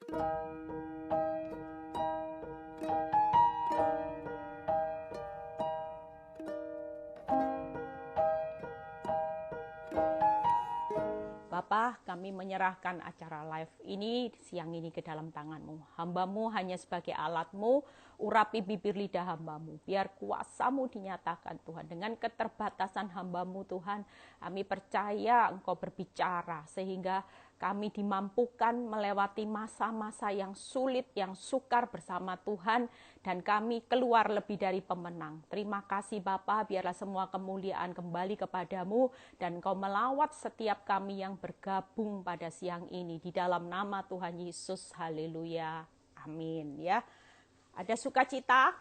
Bapa, kami menyerahkan acara live ini siang ini ke dalam tangan-Mu. Hamba-Mu hanya sebagai alat-Mu, urapi bibir lidah hamba-Mu. Biar kuasa-Mu dinyatakan Tuhan. Dengan keterbatasan hamba-Mu Tuhan, kami percaya Engkau berbicara sehingga kami dimampukan melewati masa-masa yang sulit, yang sukar bersama Tuhan, dan kami keluar lebih dari pemenang. Terima kasih Bapa, biarlah semua kemuliaan kembali kepadamu, dan Engkau melawat setiap kami yang bergabung pada siang ini. Di dalam nama Tuhan Yesus, haleluya, amin. Ya, ada sukacita?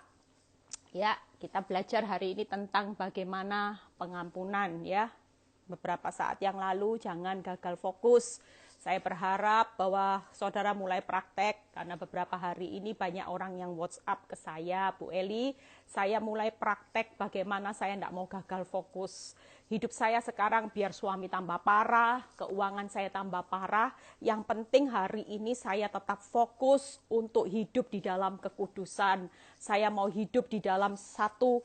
Ya, kita belajar hari ini tentang bagaimana pengampunan ya. Beberapa saat yang lalu, jangan gagal fokus. Saya berharap bahwa saudara mulai praktek, karena beberapa hari ini banyak orang yang WhatsApp ke saya, Bu Eli, saya mulai praktek bagaimana saya tidak mau gagal fokus. Hidup saya sekarang biar suami tambah parah, keuangan saya tambah parah, yang penting hari ini saya tetap fokus untuk hidup di dalam kekudusan. Saya mau hidup di dalam satu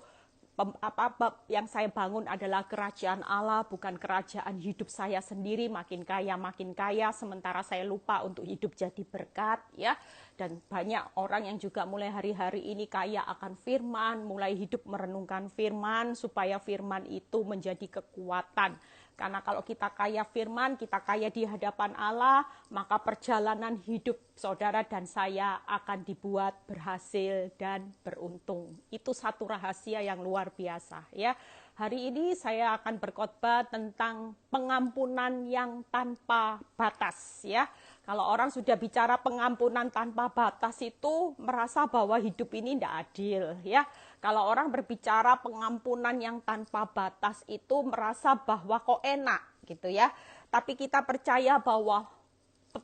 yang saya bangun adalah kerajaan Allah, bukan kerajaan hidup saya sendiri makin kaya, sementara saya lupa untuk hidup jadi berkat ya. Dan banyak orang yang juga mulai hari-hari ini kaya akan firman, mulai hidup merenungkan firman supaya firman itu menjadi kekuatan. Karena kalau kita kaya firman, kita kaya di hadapan Allah, maka perjalanan hidup saudara dan saya akan dibuat berhasil dan beruntung. Itu satu rahasia yang luar biasa ya. Hari ini saya akan berkhotbah tentang pengampunan yang tanpa batas ya. Kalau orang sudah bicara pengampunan tanpa batas itu merasa bahwa hidup ini tidak adil ya. Kalau orang berbicara pengampunan yang tanpa batas itu merasa bahwa kok enak gitu ya. Tapi kita percaya bahwa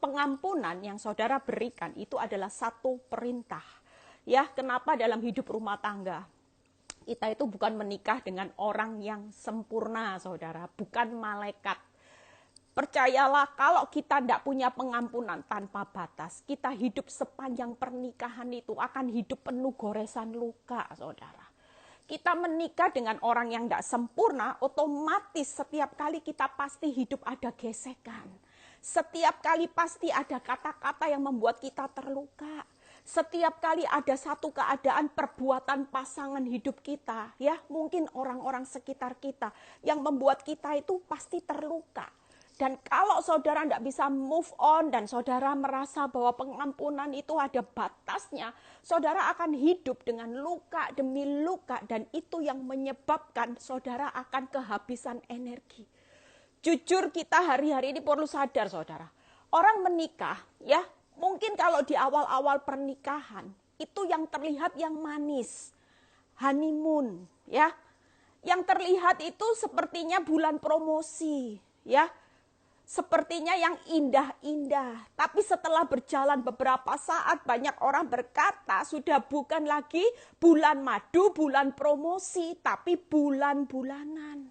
pengampunan yang saudara berikan itu adalah satu perintah. Ya, kenapa dalam hidup rumah tangga? Kita itu bukan menikah dengan orang yang sempurna, saudara, bukan malaikat. Percayalah, kalau kita tidak punya pengampunan tanpa batas, kita hidup sepanjang pernikahan itu akan hidup penuh goresan luka, saudara. Kita menikah dengan orang yang tidak sempurna, otomatis setiap kali kita pasti hidup ada gesekan. Setiap kali pasti ada kata-kata yang membuat kita terluka. Setiap kali ada satu keadaan perbuatan pasangan hidup kita, ya mungkin orang-orang sekitar kita yang membuat kita itu pasti terluka. Dan kalau saudara tidak bisa move on dan saudara merasa bahwa pengampunan itu ada batasnya, saudara akan hidup dengan luka demi luka dan itu yang menyebabkan saudara akan kehabisan energi. Jujur kita hari-hari ini perlu sadar saudara, orang menikah ya mungkin kalau di awal-awal pernikahan itu yang terlihat yang manis, honeymoon ya, yang terlihat itu sepertinya bulan promosi ya. Sepertinya yang indah-indah. Tapi setelah berjalan beberapa saat banyak orang berkata sudah bukan lagi bulan madu, bulan promosi, tapi bulan-bulanan.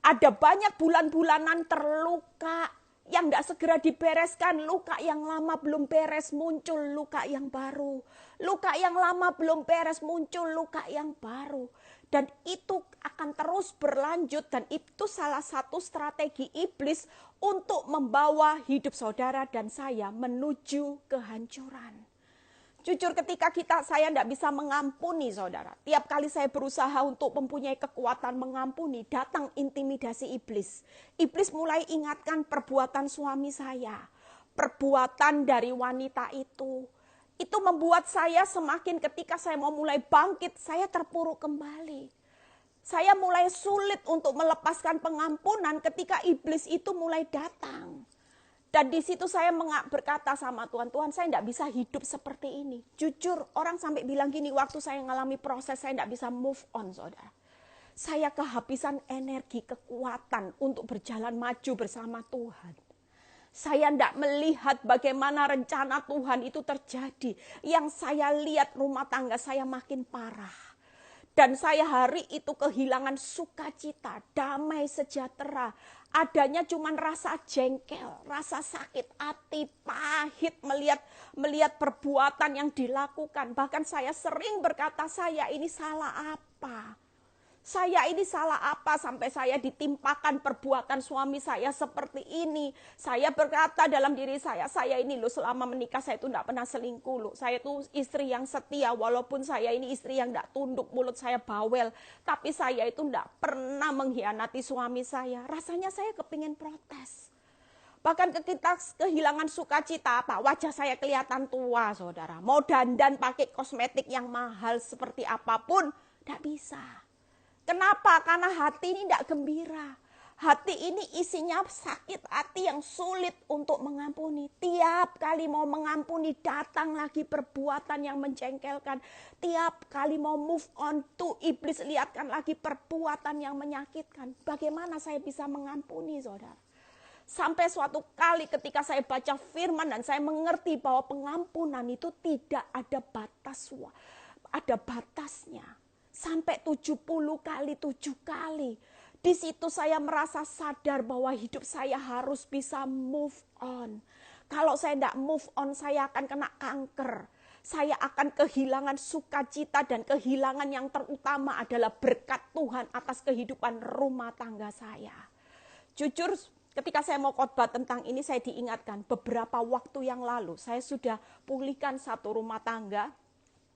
Ada banyak bulan-bulanan terluka yang tidak segera dibereskan. Luka yang lama belum beres, muncul luka yang baru. Luka yang lama belum beres, muncul luka yang baru. Dan itu akan terus berlanjut dan itu salah satu strategi iblis untuk membawa hidup saudara dan saya menuju kehancuran. Jujur ketika saya tidak bisa mengampuni saudara. Tiap kali saya berusaha untuk mempunyai kekuatan mengampuni, datang intimidasi iblis. Iblis mulai ingatkan perbuatan suami saya. Perbuatan dari wanita itu. Itu membuat saya semakin ketika saya mau mulai bangkit, saya terpuruk kembali. Saya mulai sulit untuk melepaskan pengampunan ketika iblis itu mulai datang. Dan di situ saya berkata sama Tuhan, Tuhan saya tidak bisa hidup seperti ini. Jujur orang sampai bilang gini, waktu saya mengalami proses saya tidak bisa move on saudara. Saya kehabisan energi, kekuatan untuk berjalan maju bersama Tuhan. Saya tidak melihat bagaimana rencana Tuhan itu terjadi. Yang saya lihat rumah tangga saya makin parah. Dan saya hari itu kehilangan sukacita, damai sejahtera. adanya cuman rasa jengkel, rasa sakit hati, pahit melihat perbuatan yang dilakukan. Bahkan saya sering berkata, saya ini salah apa? Saya ini salah apa sampai saya ditimpakan perbuatan suami saya seperti ini. Saya berkata dalam diri saya ini loh selama menikah saya itu tidak pernah selingkuh loh. Saya itu istri yang setia walaupun saya ini istri yang tidak tunduk, mulut saya bawel. Tapi saya itu tidak pernah mengkhianati suami saya. Rasanya saya kepingin protes. Bahkan kita kehilangan sukacita apa? Wajah saya kelihatan tua saudara. Mau dandan pakai kosmetik yang mahal seperti apapun, tidak bisa. Kenapa? Karena hati ini tidak gembira. Hati ini isinya sakit hati yang sulit untuk mengampuni. Tiap kali mau mengampuni datang lagi perbuatan yang menjengkelkan. Tiap kali mau move on to iblis lihatkan lagi perbuatan yang menyakitkan. Bagaimana saya bisa mengampuni saudara? Sampai suatu kali ketika saya baca firman dan saya mengerti bahwa pengampunan itu tidak ada batas, ada batasnya. Sampai 70 kali, 7 kali. Di situ saya merasa sadar bahwa hidup saya harus bisa move on. Kalau saya tidak move on, saya akan kena kanker. Saya akan kehilangan sukacita dan kehilangan yang terutama adalah berkat Tuhan atas kehidupan rumah tangga saya. Jujur, ketika saya mau khotbah tentang ini, saya diingatkan beberapa waktu yang lalu saya sudah pulihkan satu rumah tangga.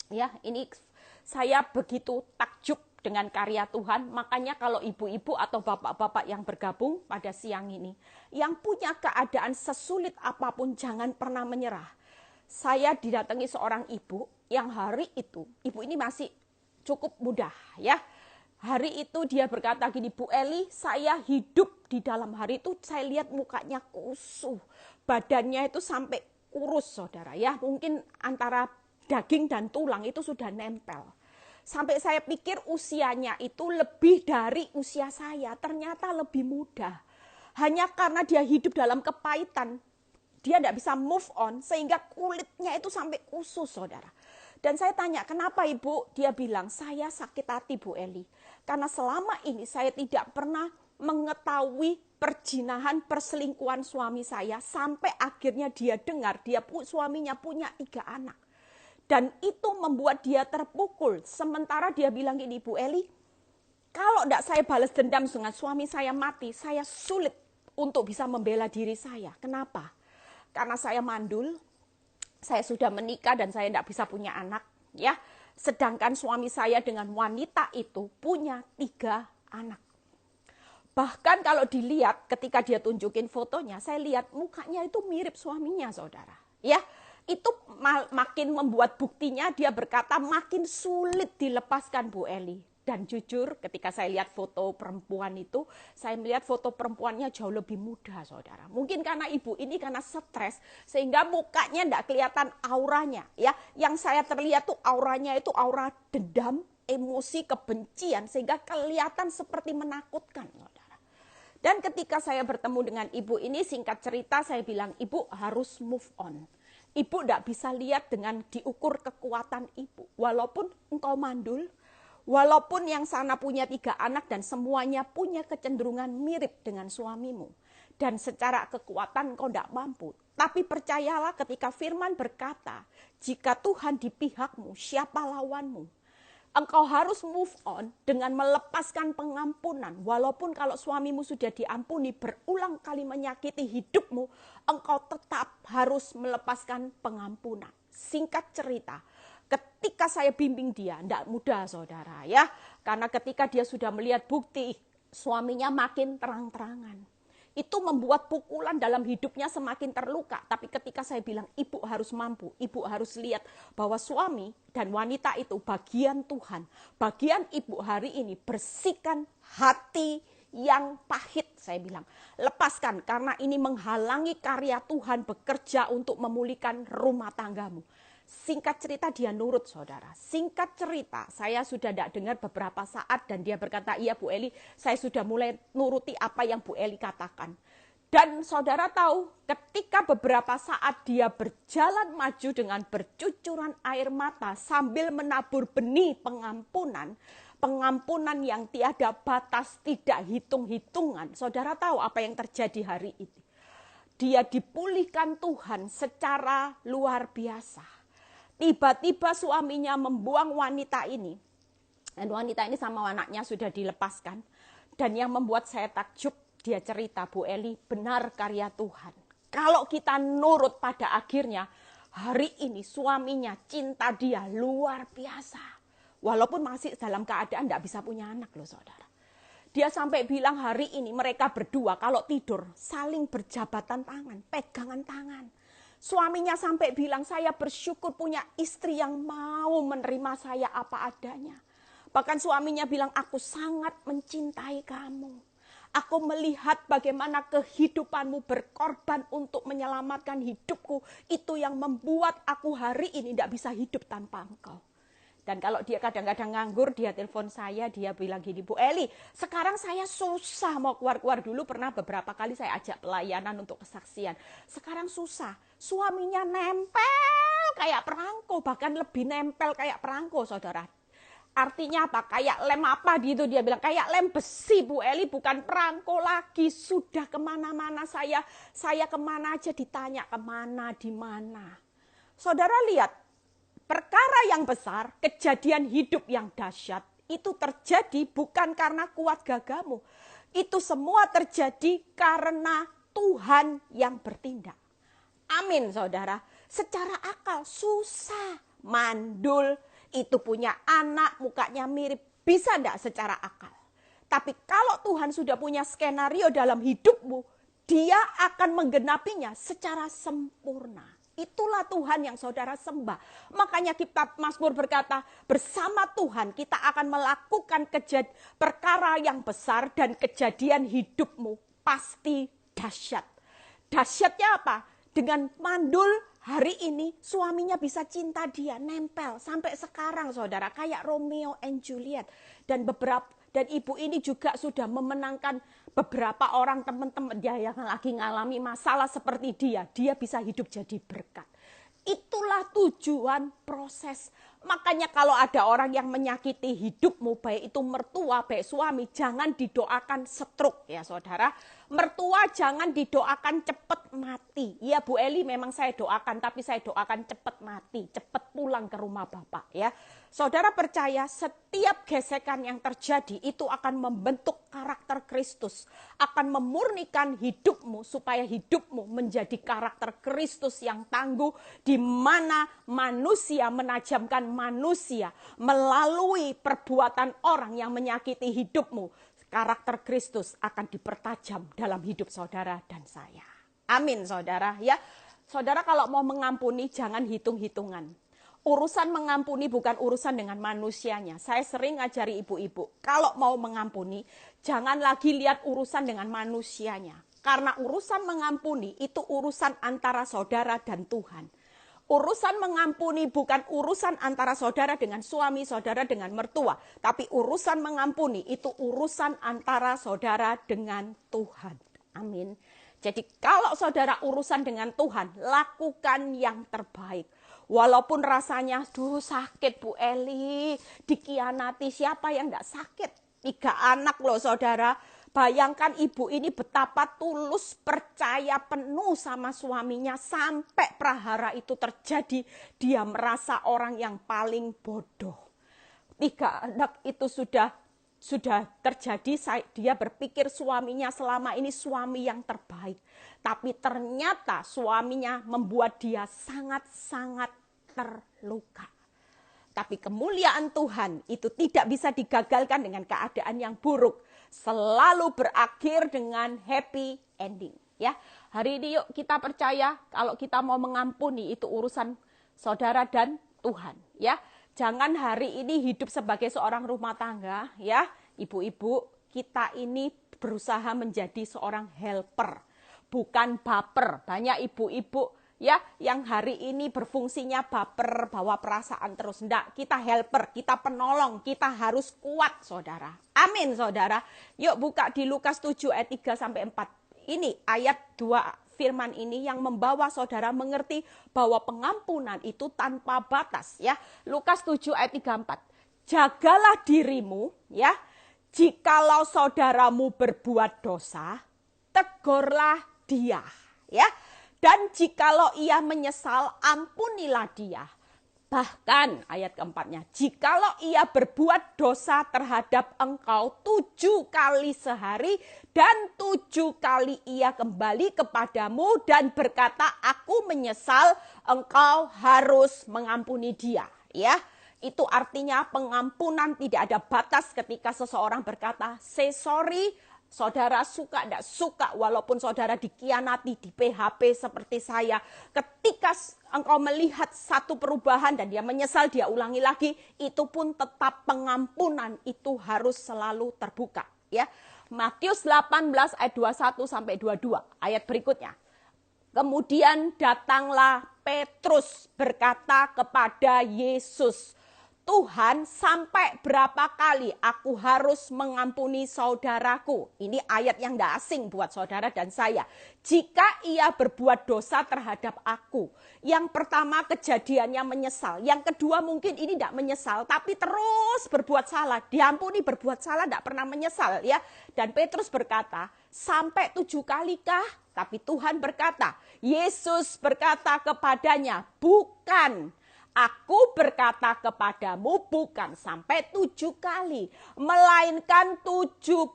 Ya, ini saya begitu takjub dengan karya Tuhan. Makanya kalau ibu-ibu atau bapak-bapak yang bergabung pada siang ini, yang punya keadaan sesulit apapun jangan pernah menyerah. Saya didatangi seorang ibu yang hari itu, ibu ini masih cukup muda ya. Hari itu dia berkata gini, Bu Eli, saya hidup di dalam hari itu saya lihat mukanya kusuh. Badannya itu sampai kurus saudara ya. Mungkin antara daging dan tulang itu sudah nempel. Sampai saya pikir usianya itu lebih dari usia saya. Ternyata lebih muda. Hanya karena dia hidup dalam kepahitan. Dia tidak bisa move on. Sehingga kulitnya itu sampai kusut saudara. Dan saya tanya, kenapa ibu? Dia bilang, saya sakit hati Bu Eli. Karena selama ini saya tidak pernah mengetahui perjinahan perselingkuhan suami saya. Sampai akhirnya dia dengar suaminya punya 3 anak. Dan itu membuat dia terpukul. Sementara dia bilang gini, Bu Eli, kalau tidak saya balas dendam dengan suami saya mati, saya sulit untuk bisa membela diri saya. Kenapa? Karena saya mandul, saya sudah menikah dan saya tidak bisa punya anak. Ya, sedangkan suami saya dengan wanita itu punya 3 anak. Bahkan kalau dilihat ketika dia tunjukin fotonya, saya lihat mukanya itu mirip suaminya saudara. Ya, itu makin membuat buktinya dia berkata makin sulit dilepaskan Bu Eli. Dan jujur ketika saya lihat foto perempuan itu, saya melihat foto perempuannya jauh lebih muda saudara. Mungkin karena ibu ini karena stres sehingga mukanya tidak kelihatan auranya. Ya, yang saya terlihat tuh auranya itu aura dendam, emosi, kebencian sehingga kelihatan seperti menakutkan saudara. Dan ketika saya bertemu dengan ibu ini, singkat cerita saya bilang, ibu harus move on. Ibu tidak bisa lihat dengan diukur kekuatan ibu. Walaupun engkau mandul, walaupun yang sana punya 3 anak dan semuanya punya kecenderungan mirip dengan suamimu. Dan secara kekuatan engkau tidak mampu. Tapi percayalah ketika firman berkata, jika Tuhan di pihakmu, siapa lawanmu? Engkau harus move on dengan melepaskan pengampunan. Walaupun kalau suamimu sudah diampuni berulang kali menyakiti hidupmu, engkau tetap harus melepaskan pengampunan. Singkat cerita, ketika saya bimbing dia, tidak mudah saudara ya. Karena ketika dia sudah melihat bukti suaminya makin terang-terangan. Itu membuat pukulan dalam hidupnya semakin terluka. Tapi ketika saya bilang ibu harus mampu, ibu harus lihat bahwa suami dan wanita itu bagian Tuhan. Bagian ibu hari ini bersihkan hati yang pahit, saya bilang. Lepaskan karena ini menghalangi karya Tuhan bekerja untuk memulihkan rumah tanggamu. Singkat cerita dia nurut saudara. Singkat cerita saya sudah tidak dengar beberapa saat dan dia berkata, iya Bu Eli, saya sudah mulai nuruti apa yang Bu Eli katakan. Dan saudara tahu ketika beberapa saat dia berjalan maju dengan bercucuran air mata sambil menabur benih pengampunan, pengampunan yang tiada batas, tidak hitung-hitungan. Saudara tahu apa yang terjadi hari ini? Dia dipulihkan Tuhan secara luar biasa. Tiba-tiba suaminya membuang wanita ini. Dan wanita ini sama anaknya sudah dilepaskan. Dan yang membuat saya takjub, dia cerita, Bu Eli, benar karya Tuhan. Kalau kita nurut pada akhirnya, hari ini suaminya cinta dia luar biasa. Walaupun masih dalam keadaan tidak bisa punya anak loh saudara. Dia sampai bilang hari ini mereka berdua kalau tidur saling berjabatan tangan, pegangan tangan. Suaminya sampai bilang, saya bersyukur punya istri yang mau menerima saya apa adanya. Bahkan suaminya bilang, aku sangat mencintai kamu. Aku melihat bagaimana kehidupanmu berkorban untuk menyelamatkan hidupku. Itu yang membuat aku hari ini tidak bisa hidup tanpa engkau. Dan kalau dia kadang-kadang nganggur, dia telepon saya, dia bilang gini, Bu Eli, sekarang saya susah mau keluar-keluar. Dulu pernah beberapa kali saya ajak pelayanan untuk kesaksian. Sekarang susah, suaminya nempel kayak perangko, bahkan lebih nempel kayak perangko saudara. Artinya apa? Kayak lem apa gitu, dia bilang kayak lem besi Bu Eli, bukan perangko lagi. Sudah kemana-mana saya kemana aja ditanya kemana, di mana. Saudara lihat, perkara yang besar, kejadian hidup yang dahsyat, itu terjadi bukan karena kuat gagamu. Itu semua terjadi karena Tuhan yang bertindak. Amin saudara. Secara akal susah, mandul, itu punya anak, mukanya mirip, bisa enggak secara akal? Tapi kalau Tuhan sudah punya skenario dalam hidupmu, dia akan menggenapinya secara sempurna. Itulah Tuhan yang saudara sembah. Makanya kitab Mazmur berkata, bersama Tuhan kita akan melakukan perkara yang besar dan kejadian hidupmu pasti dahsyat. Dahsyatnya apa? Dengan mandul hari ini suaminya bisa cinta dia, nempel sampai sekarang saudara, kayak Romeo and Juliet. Dan ibu ini juga sudah memenangkan beberapa orang teman-teman dia yang lagi ngalami masalah seperti dia bisa hidup jadi berkat. Itulah tujuan proses. Makanya kalau ada orang yang menyakiti hidupmu, baik itu mertua, baik suami, jangan didoakan stroke ya saudara. Mertua jangan didoakan cepat mati. Ya Bu Eli memang saya doakan, tapi saya doakan cepat mati, cepat pulang ke rumah Bapak ya. Saudara percaya setiap gesekan yang terjadi itu akan membentuk karakter Kristus. Akan memurnikan hidupmu supaya hidupmu menjadi karakter Kristus yang tangguh. Di mana manusia menajamkan manusia melalui perbuatan orang yang menyakiti hidupmu. Karakter Kristus akan dipertajam dalam hidup saudara dan saya. Amin saudara ya. Saudara kalau mau mengampuni jangan hitung-hitungan. Urusan mengampuni bukan urusan dengan manusianya. Saya sering ngajari ibu-ibu, kalau mau mengampuni, jangan lagi lihat urusan dengan manusianya. Karena urusan mengampuni itu urusan antara saudara dan Tuhan. Urusan mengampuni bukan urusan antara saudara dengan suami, saudara dengan mertua. Tapi urusan mengampuni itu urusan antara saudara dengan Tuhan. Amin. Jadi kalau saudara urusan dengan Tuhan, lakukan yang terbaik. Walaupun rasanya, aduh sakit Bu Eli, dikhianati, siapa yang enggak sakit? 3 anak loh saudara. Bayangkan ibu ini betapa tulus percaya penuh sama suaminya sampai prahara itu terjadi. Dia merasa orang yang paling bodoh. 3 anak itu sudah terjadi, dia berpikir suaminya selama ini suami yang terbaik. Tapi ternyata suaminya membuat dia sangat-sangat terluka. Tapi kemuliaan Tuhan itu tidak bisa digagalkan dengan keadaan yang buruk. Selalu berakhir dengan happy ending. Ya, hari ini yuk kita percaya kalau kita mau mengampuni itu urusan saudara dan Tuhan. Ya, jangan hari ini hidup sebagai seorang rumah tangga. Ya, ibu-ibu kita ini berusaha menjadi seorang helper, bukan baper. Banyak ibu-ibu ya yang hari ini berfungsinya baper, bawa perasaan terus. Enggak, kita helper, kita penolong, kita harus kuat saudara. Amin saudara. Yuk buka di Lukas 7 ayat 3-4. Ini ayat 2 firman ini yang membawa saudara mengerti bahwa pengampunan itu tanpa batas ya. Lukas 7 ayat 3-4. jagalah dirimu ya. Jikalau saudaramu berbuat dosa, tegurlah dia ya. Dan jikalau ia menyesal, ampunilah dia. Bahkan ayat keempatnya, jikalau ia berbuat dosa terhadap engkau 7 kali sehari dan 7 kali ia kembali kepadamu dan berkata, aku menyesal, engkau harus mengampuni dia. Ya, itu artinya pengampunan tidak ada batas ketika seseorang berkata, say sorry. Saudara suka tidak suka, walaupun saudara dikhianati, di PHP seperti saya. Ketika engkau melihat satu perubahan dan dia menyesal, dia ulangi lagi, itu pun tetap pengampunan itu harus selalu terbuka. Ya, Matius 18 ayat 21 sampai 22, ayat berikutnya. Kemudian datanglah Petrus berkata kepada Yesus, Tuhan, sampai berapa kali aku harus mengampuni saudaraku? Ini ayat yang tidak asing buat saudara dan saya. Jika ia berbuat dosa terhadap aku. Yang pertama kejadiannya menyesal. Yang kedua mungkin ini tidak menyesal, tapi terus berbuat salah. Diampuni berbuat salah, tidak pernah menyesal ya. Dan Petrus berkata, sampai 7 kali kah? Tapi Tuhan berkata, Yesus berkata kepadanya, bukan. Aku berkata kepadamu bukan sampai 7 kali, melainkan 70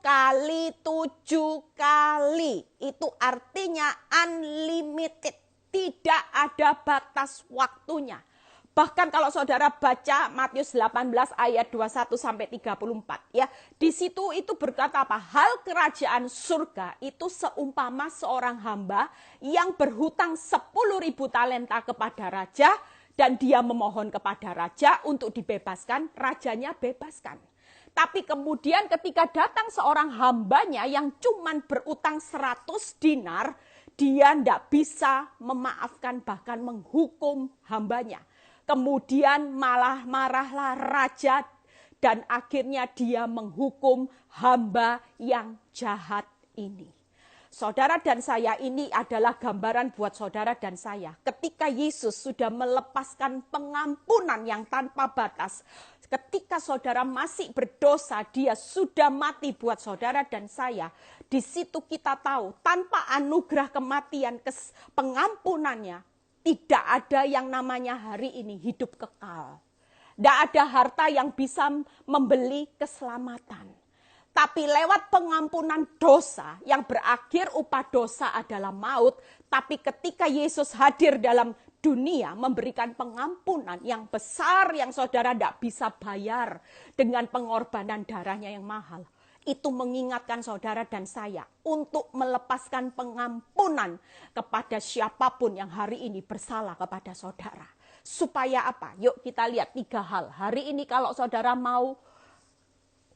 kali 7 kali. Itu artinya unlimited, tidak ada batas waktunya. Bahkan kalau saudara baca Matius 18 ayat 21 sampai 34 ya, di situ itu berkata apa? Hal kerajaan surga itu seumpama seorang hamba yang berhutang 10.000 talenta kepada raja. Dan dia memohon kepada raja untuk dibebaskan, rajanya bebaskan. Tapi kemudian ketika datang seorang hambanya yang cuman berutang 100 dinar, dia tidak bisa memaafkan bahkan menghukum hambanya. Kemudian malah marahlah raja dan akhirnya dia menghukum hamba yang jahat ini. Saudara dan saya, ini adalah gambaran buat saudara dan saya. Ketika Yesus sudah melepaskan pengampunan yang tanpa batas, ketika saudara masih berdosa, dia sudah mati buat saudara dan saya. Di situ kita tahu, tanpa anugerah kematian, pengampunannya, tidak ada yang namanya hari ini hidup kekal. Tidak ada harta yang bisa membeli keselamatan. Tapi lewat pengampunan dosa yang berakhir upah dosa adalah maut. Tapi ketika Yesus hadir dalam dunia memberikan pengampunan yang besar yang saudara tidak bisa bayar dengan pengorbanan darahnya yang mahal. Itu mengingatkan saudara dan saya untuk melepaskan pengampunan kepada siapapun yang hari ini bersalah kepada saudara. Supaya apa? Yuk kita lihat 3 hal. Hari ini kalau saudara mau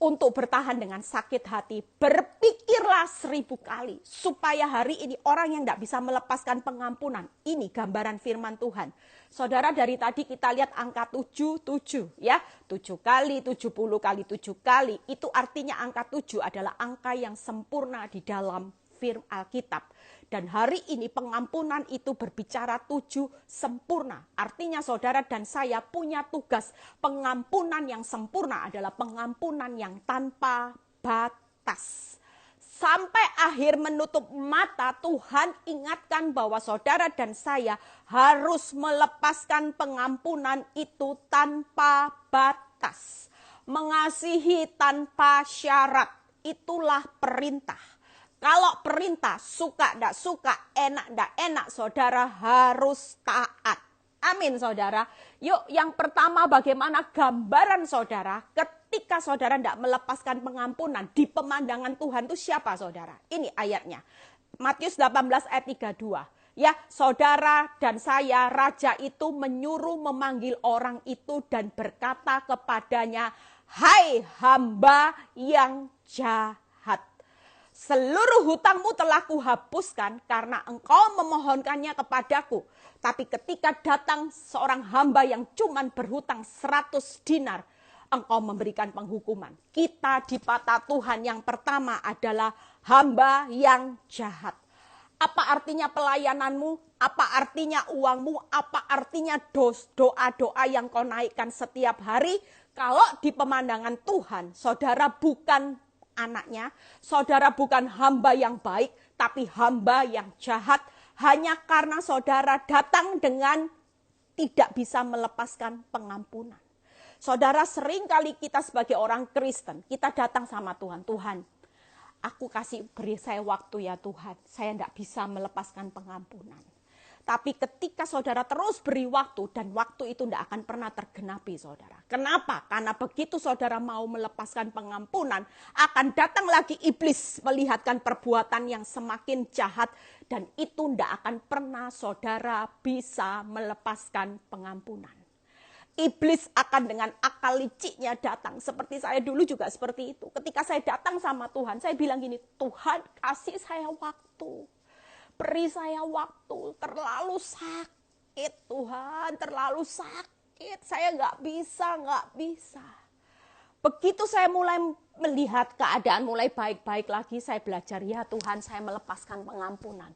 untuk bertahan dengan sakit hati, berpikirlah 1000 kali. Supaya hari ini orang yang tidak bisa melepaskan pengampunan. Ini gambaran firman Tuhan. Saudara, dari tadi kita lihat angka 7 ya. 7 kali, 70 kali, 7 kali. Itu artinya angka 7 adalah angka yang sempurna di dalam firman Alkitab. Dan hari ini pengampunan itu berbicara 7 sempurna. Artinya saudara dan saya punya tugas. Pengampunan yang sempurna adalah pengampunan yang tanpa batas. Sampai akhir menutup mata, Tuhan ingatkan bahwa saudara dan saya harus melepaskan pengampunan itu tanpa batas. Mengasihi tanpa syarat, itulah perintah. Kalau perintah, suka tidak suka, enak tidak enak, saudara harus taat. Amin saudara. Yuk yang pertama, bagaimana gambaran saudara ketika saudara tidak melepaskan pengampunan di pemandangan Tuhan itu siapa saudara? Ini ayatnya. Matius 18 ayat 32. Ya, saudara dan saya, raja itu menyuruh memanggil orang itu dan berkata kepadanya, hai hamba yang jahat. Seluruh hutangmu telah kuhapuskan karena engkau memohonkannya kepadaku. Tapi ketika datang seorang hamba yang cuma berhutang 100 dinar, engkau memberikan penghukuman. Kita di mata Tuhan yang pertama adalah hamba yang jahat. Apa artinya pelayananmu? Apa artinya uangmu? Apa artinya doa-doa yang kau naikkan setiap hari? Kalau di pemandangan Tuhan, saudara bukan anaknya, saudara bukan hamba yang baik, tapi hamba yang jahat, hanya karena saudara datang dengan tidak bisa melepaskan pengampunan. Saudara, seringkali kita sebagai orang Kristen, kita datang sama Tuhan. Tuhan, aku beri saya waktu ya Tuhan, saya tidak bisa melepaskan pengampunan. Tapi ketika saudara terus beri waktu, dan waktu itu tidak akan pernah tergenapi saudara. Kenapa? Karena begitu saudara mau melepaskan pengampunan, akan datang lagi iblis melihatkan perbuatan yang semakin jahat. Dan itu tidak akan pernah saudara bisa melepaskan pengampunan. Iblis akan dengan akal liciknya datang. Seperti saya dulu juga seperti itu. Ketika saya datang sama Tuhan, saya bilang gini, Tuhan kasih saya waktu. Beri saya waktu, terlalu sakit Tuhan, terlalu sakit. Saya nggak bisa. Begitu saya mulai melihat keadaan mulai baik-baik lagi, saya belajar, ya Tuhan saya melepaskan pengampunan.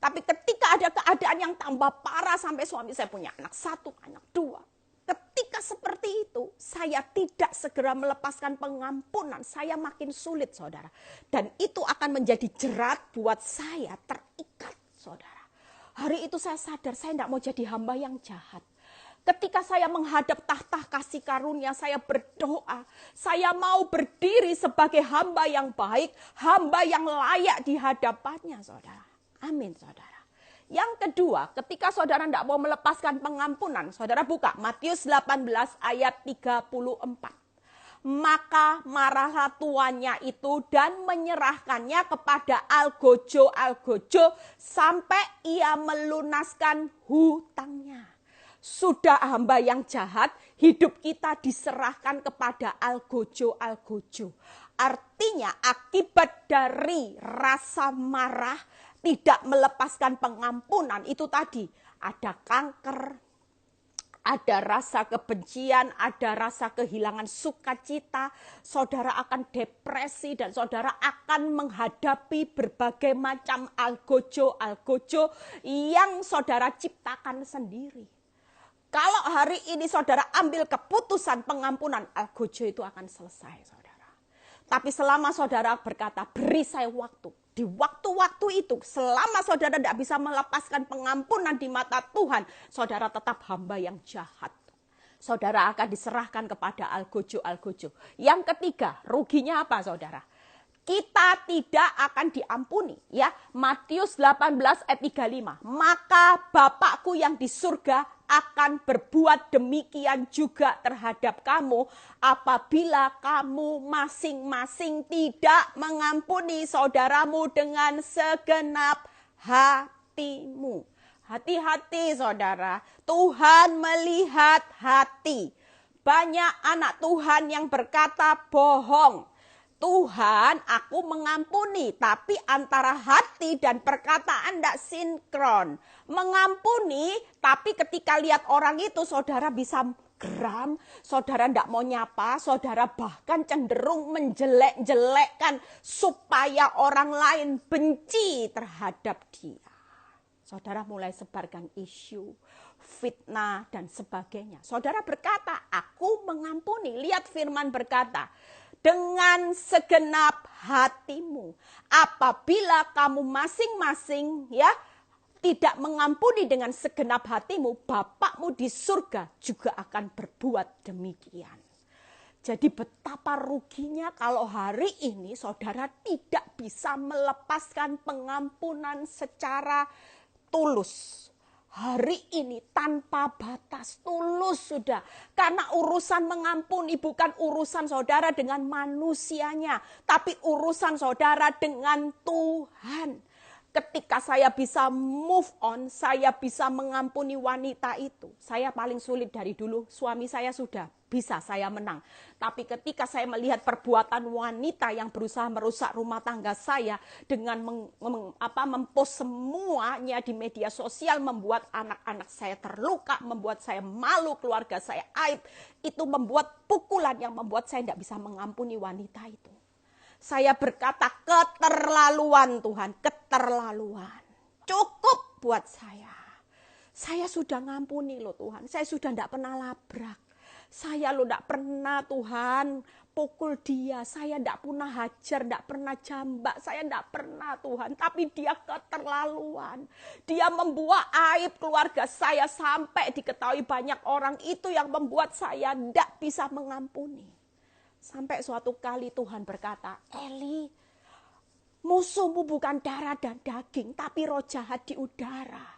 Tapi ketika ada keadaan yang tambah parah sampai suami saya punya anak 1, anak 2. Ketika seperti itu, saya tidak segera melepaskan pengampunan. Saya makin sulit, saudara. Dan itu akan menjadi jerat buat saya terikat, saudara. Hari itu saya sadar, saya tidak mau jadi hamba yang jahat. Ketika saya menghadap tahta kasih karunia, saya berdoa. Saya mau berdiri sebagai hamba yang baik, hamba yang layak di hadapannya, saudara. Amin, saudara. Yang kedua, ketika saudara tidak mau melepaskan pengampunan, saudara buka Matius 18 ayat 34. Maka marahlah tuannya itu dan menyerahkannya kepada algojo sampai ia melunaskan hutangnya. Sudah hamba yang jahat, hidup kita diserahkan kepada algojo. Artinya akibat dari rasa marah, tidak melepaskan pengampunan itu tadi. Ada kanker, ada rasa kebencian, ada rasa kehilangan sukacita. Saudara akan depresi dan saudara akan menghadapi berbagai macam algojo yang saudara ciptakan sendiri. Kalau hari ini saudara ambil keputusan pengampunan, algojo itu akan selesai, saudara. Tapi selama saudara berkata, beri saya waktu. Di waktu-waktu itu, selama saudara tidak bisa melepaskan pengampunan di mata Tuhan, saudara tetap hamba yang jahat. Saudara akan diserahkan kepada algojo. Yang ketiga, ruginya apa, saudara? Kita tidak akan diampuni. Ya, Matius 18 ayat 35. Maka Bapakku yang di surga akan berbuat demikian juga terhadap kamu apabila kamu masing-masing tidak mengampuni saudaramu dengan segenap hatimu. Hati-hati saudara, Tuhan melihat hati. Banyak anak Tuhan yang berkata bohong. Tuhan, aku mengampuni, tapi antara hati dan perkataan tidak sinkron. Mengampuni, tapi ketika lihat orang itu, saudara bisa geram, saudara tidak mau nyapa, saudara bahkan cenderung menjelek-jelekkan supaya orang lain benci terhadap dia. Saudara mulai sebarkan isu, fitnah, dan sebagainya. Saudara berkata, aku mengampuni. Lihat firman berkata, dengan segenap hatimu. Apabila kamu masing-masing ya tidak mengampuni dengan segenap hatimu, Bapakmu di surga juga akan berbuat demikian. Jadi betapa ruginya kalau hari ini saudara tidak bisa melepaskan pengampunan secara tulus. Hari ini tanpa batas, tulus sudah. Karena urusan mengampuni bukan urusan saudara dengan manusianya, tapi urusan saudara dengan Tuhan. Ketika saya bisa move on, saya bisa mengampuni wanita itu. Saya paling sulit dari dulu, suami saya sudah bisa saya menang. Tapi ketika saya melihat perbuatan wanita yang berusaha merusak rumah tangga saya dengan mempost semuanya di media sosial, membuat anak-anak saya terluka, membuat saya malu, keluarga saya aib, itu membuat pukulan yang membuat saya tidak bisa mengampuni wanita itu. Saya berkata keterlaluan Tuhan, keterlaluan. Cukup buat saya. Saya sudah ngampuni loh Tuhan, saya sudah tidak pernah labrak. Saya lo tidak pernah Tuhan pukul dia, saya tidak pernah hajar, tidak pernah jambak, saya tidak pernah Tuhan. Tapi dia keterlaluan. Dia membuat aib keluarga saya sampai diketahui banyak orang. Itu yang membuat saya tidak bisa mengampuni. Sampai suatu kali Tuhan berkata, Eli, musuhmu bukan darah dan daging, tapi roh jahat di udara.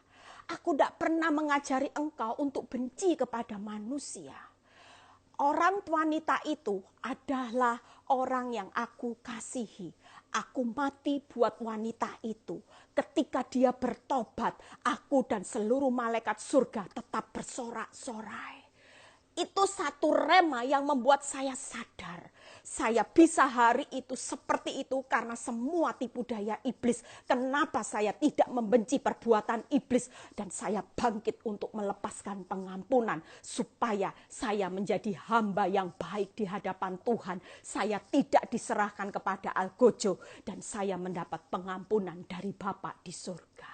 Aku tidak pernah mengajari engkau untuk benci kepada manusia. Orang wanita itu adalah orang yang aku kasihi. Aku mati buat wanita itu. Ketika dia bertobat, aku dan seluruh malaikat surga tetap bersorak-sorai. Itu satu rema yang membuat saya sadar. Saya bisa hari itu seperti itu karena semua tipu daya iblis. Kenapa saya tidak membenci perbuatan iblis. Dan saya bangkit untuk melepaskan pengampunan. Supaya saya menjadi hamba yang baik di hadapan Tuhan. Saya tidak diserahkan kepada algojo. Dan saya mendapat pengampunan dari Bapa di surga.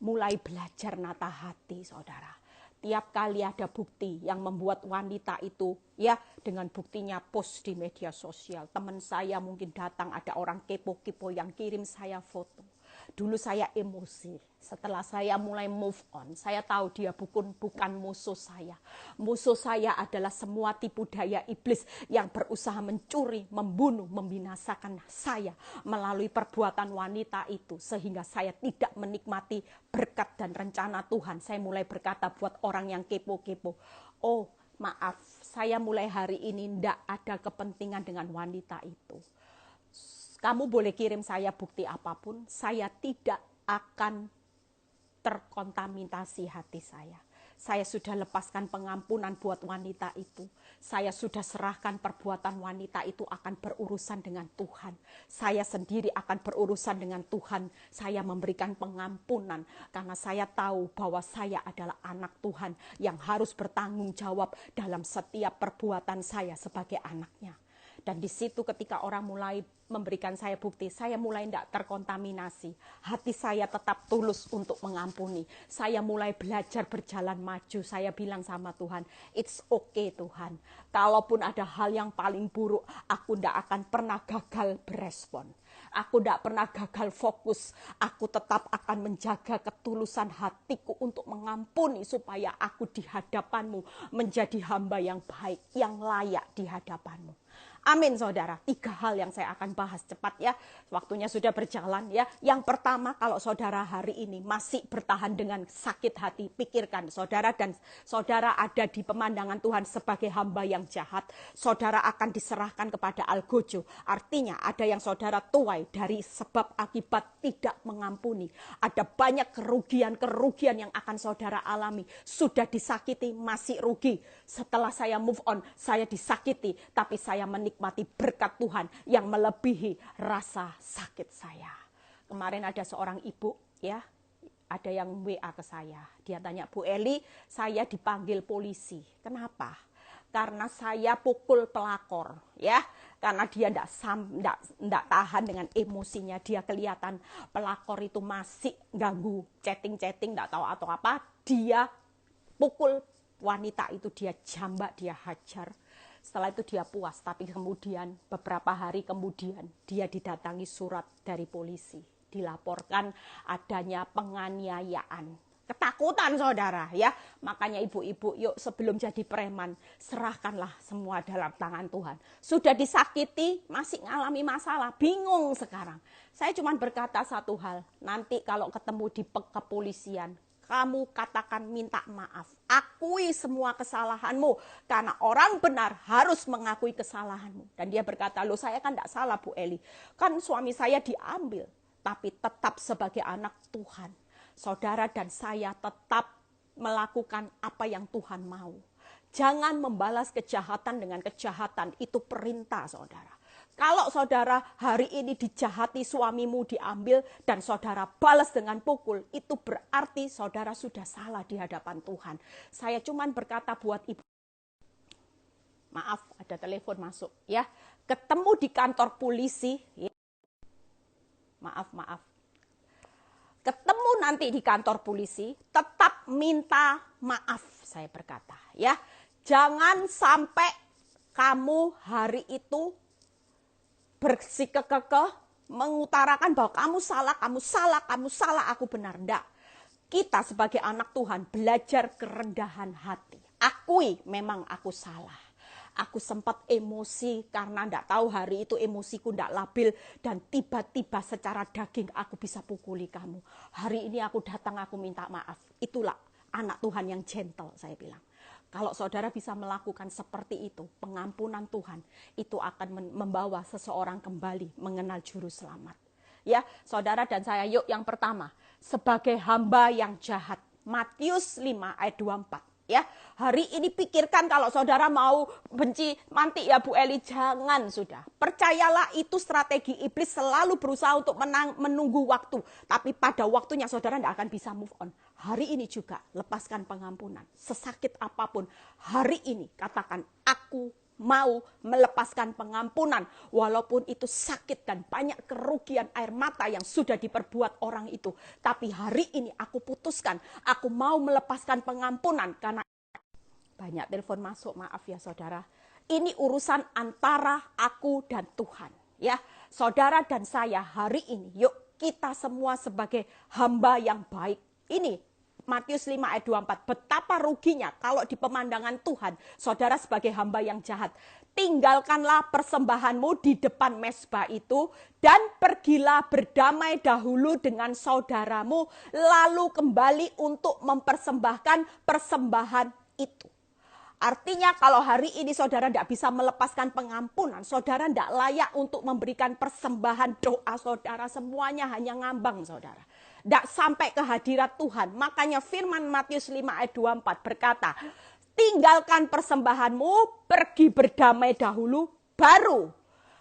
Mulai belajar nata hati, saudara. Tiap kali ada bukti yang membuat wanita itu ya dengan buktinya post di media sosial. Teman saya mungkin datang, ada orang kepo-kepo yang kirim saya foto. Dulu saya emosi. Setelah saya mulai move on, saya tahu dia bukan musuh saya. Musuh saya adalah semua tipu daya iblis yang berusaha mencuri, membunuh, membinasakan saya melalui perbuatan wanita itu. Sehingga saya tidak menikmati berkat dan rencana Tuhan. Saya mulai berkata buat orang yang kepo-kepo, oh maaf, saya mulai hari ini tidak ada kepentingan dengan wanita itu. Kamu boleh kirim saya bukti apapun, saya tidak akan terkontaminasi hati saya. Saya sudah lepaskan pengampunan buat wanita itu. Saya sudah serahkan perbuatan wanita itu akan berurusan dengan Tuhan. Saya sendiri akan berurusan dengan Tuhan. Saya memberikan pengampunan karena saya tahu bahwa saya adalah anak Tuhan yang harus bertanggung jawab dalam setiap perbuatan saya sebagai anaknya. Dan di situ ketika orang mulai memberikan saya bukti, saya mulai tidak terkontaminasi. Hati saya tetap tulus untuk mengampuni. Saya mulai belajar berjalan maju. Saya bilang sama Tuhan, it's okay Tuhan. Kalaupun ada hal yang paling buruk, aku tidak akan pernah gagal berespon. Aku tidak pernah gagal fokus. Aku tetap akan menjaga ketulusan hatiku untuk mengampuni supaya aku di hadapanmu menjadi hamba yang baik, yang layak di hadapanmu. Amin saudara, 3 hal yang saya akan bahas cepat ya. Waktunya sudah berjalan ya. Yang pertama, kalau saudara hari ini masih bertahan dengan sakit hati, pikirkan saudara dan saudara ada di pemandangan Tuhan sebagai hamba yang jahat. Saudara akan diserahkan kepada algojo. Artinya ada yang saudara tuai dari sebab akibat tidak mengampuni. Ada banyak kerugian-kerugian yang akan saudara alami. Sudah disakiti, masih rugi. Setelah saya move on, saya disakiti, tapi saya menikmati berkat Tuhan yang melebihi rasa sakit saya. Kemarin ada seorang ibu ya, ada yang WA ke saya. Dia tanya, Bu Eli, saya dipanggil polisi. Kenapa? Karena saya pukul pelakor ya. Karena dia tidak tahan dengan emosinya. Dia kelihatan pelakor itu masih ganggu chatting-chatting, tidak tahu atau apa. Dia pukul wanita itu, dia jambak, dia hajar. Setelah itu dia puas, tapi kemudian beberapa hari kemudian dia didatangi surat dari polisi. Dilaporkan adanya penganiayaan. Ketakutan saudara ya. Makanya ibu-ibu yuk sebelum jadi preman, serahkanlah semua dalam tangan Tuhan. Sudah disakiti, masih ngalami masalah, bingung sekarang. Saya cuma berkata satu hal, nanti kalau ketemu di kepolisian, kamu katakan minta maaf. Akui semua kesalahanmu. Karena orang benar harus mengakui kesalahanmu. Dan dia berkata, loh saya kan tidak salah Bu Eli. Kan suami saya diambil. Tapi tetap sebagai anak Tuhan. Saudara dan saya tetap melakukan apa yang Tuhan mau. Jangan membalas kejahatan dengan kejahatan. Itu perintah saudara. Kalau saudara hari ini dijahati suamimu diambil dan saudara balas dengan pukul, itu berarti saudara sudah salah di hadapan Tuhan. Saya cuma berkata buat ibu, maaf ada telepon masuk ya, ketemu di kantor polisi, ya. maaf, ketemu nanti di kantor polisi, tetap minta maaf saya berkata ya. Jangan sampai kamu hari itu bersikekekeh mengutarakan bahwa kamu salah, aku benar. Enggak. Kita sebagai anak Tuhan belajar kerendahan hati. Akui memang aku salah. Aku sempat emosi karena enggak tahu hari itu emosiku enggak labil. Dan tiba-tiba secara daging aku bisa pukuli kamu. Hari ini aku datang, aku minta maaf. Itulah anak Tuhan yang gentle, saya bilang. Kalau saudara bisa melakukan seperti itu, pengampunan Tuhan itu akan membawa seseorang kembali mengenal juru selamat. Ya, saudara dan saya, yuk yang pertama, sebagai hamba yang jahat. Matius 5 ayat 24. Ya, hari ini pikirkan kalau saudara mau benci mantik ya Bu Eli, jangan sudah. Percayalah itu strategi iblis, selalu berusaha untuk menunggu waktu. Tapi pada waktunya saudara tidak akan bisa move on. Hari ini juga lepaskan pengampunan. Sesakit apapun, hari ini katakan aku mau melepaskan pengampunan, walaupun itu sakit dan banyak kerugian air mata yang sudah diperbuat orang itu. Tapi hari ini aku putuskan, aku mau melepaskan pengampunan karena banyak telepon masuk, maaf ya saudara. Ini urusan antara aku dan Tuhan. Ya, saudara dan saya hari ini, yuk kita semua sebagai hamba yang baik. Ini Matius 5 ayat 24, betapa ruginya kalau di pemandangan Tuhan, saudara sebagai hamba yang jahat. Tinggalkanlah persembahanmu di depan mezbah itu, dan pergilah berdamai dahulu dengan saudaramu, lalu kembali untuk mempersembahkan persembahan itu. Artinya kalau hari ini saudara tidak bisa melepaskan pengampunan, saudara tidak layak untuk memberikan persembahan doa saudara, semuanya hanya ngambang saudara. Tidak sampai ke hadirat Tuhan. Makanya firman Matius 5 ayat 24 berkata, tinggalkan persembahanmu, pergi berdamai dahulu, baru.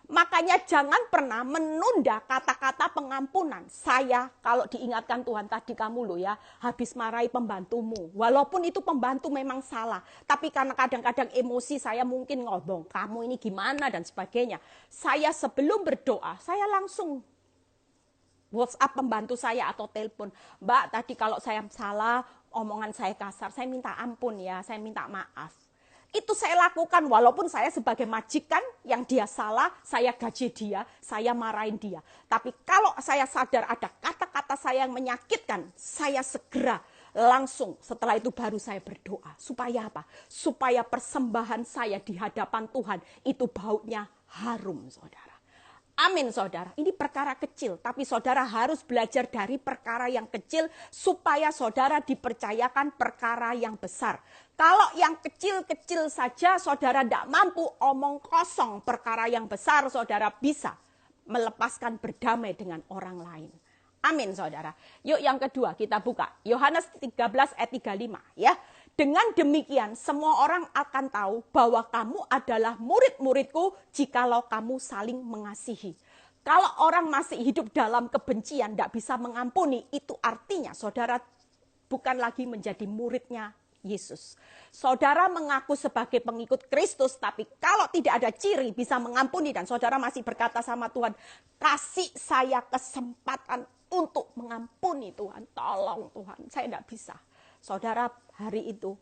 Makanya jangan pernah menunda kata-kata pengampunan. Saya kalau diingatkan Tuhan tadi, kamu loh ya habis marahi pembantumu. Walaupun itu pembantu memang salah. Tapi karena kadang-kadang emosi saya mungkin ngomong, kamu ini gimana dan sebagainya. Saya sebelum berdoa, saya langsung WhatsApp pembantu saya atau telepon. Mbak, tadi kalau saya salah, omongan saya kasar, saya minta ampun ya, saya minta maaf. Itu saya lakukan walaupun saya sebagai majikan yang dia salah, saya gaji dia, saya marahin dia. Tapi kalau saya sadar ada kata-kata saya yang menyakitkan, saya segera langsung setelah itu baru saya berdoa. Supaya apa? Supaya persembahan saya di hadapan Tuhan itu baunya harum, saudara. Amin saudara, ini perkara kecil, tapi saudara harus belajar dari perkara yang kecil supaya saudara dipercayakan perkara yang besar. Kalau yang kecil-kecil saja saudara tidak mampu, omong kosong, perkara yang besar saudara bisa melepaskan berdamai dengan orang lain. Amin saudara. Yuk yang kedua kita buka, Yohanes 13 ayat 35 ya. Dengan demikian semua orang akan tahu bahwa kamu adalah murid-muridku jikalau kamu saling mengasihi. Kalau orang masih hidup dalam kebencian, tidak bisa mengampuni, itu artinya saudara bukan lagi menjadi muridnya Yesus. Saudara mengaku sebagai pengikut Kristus, tapi kalau tidak ada ciri bisa mengampuni dan saudara masih berkata sama Tuhan, kasih saya kesempatan untuk mengampuni Tuhan, tolong Tuhan, saya tidak bisa. Saudara, hari itu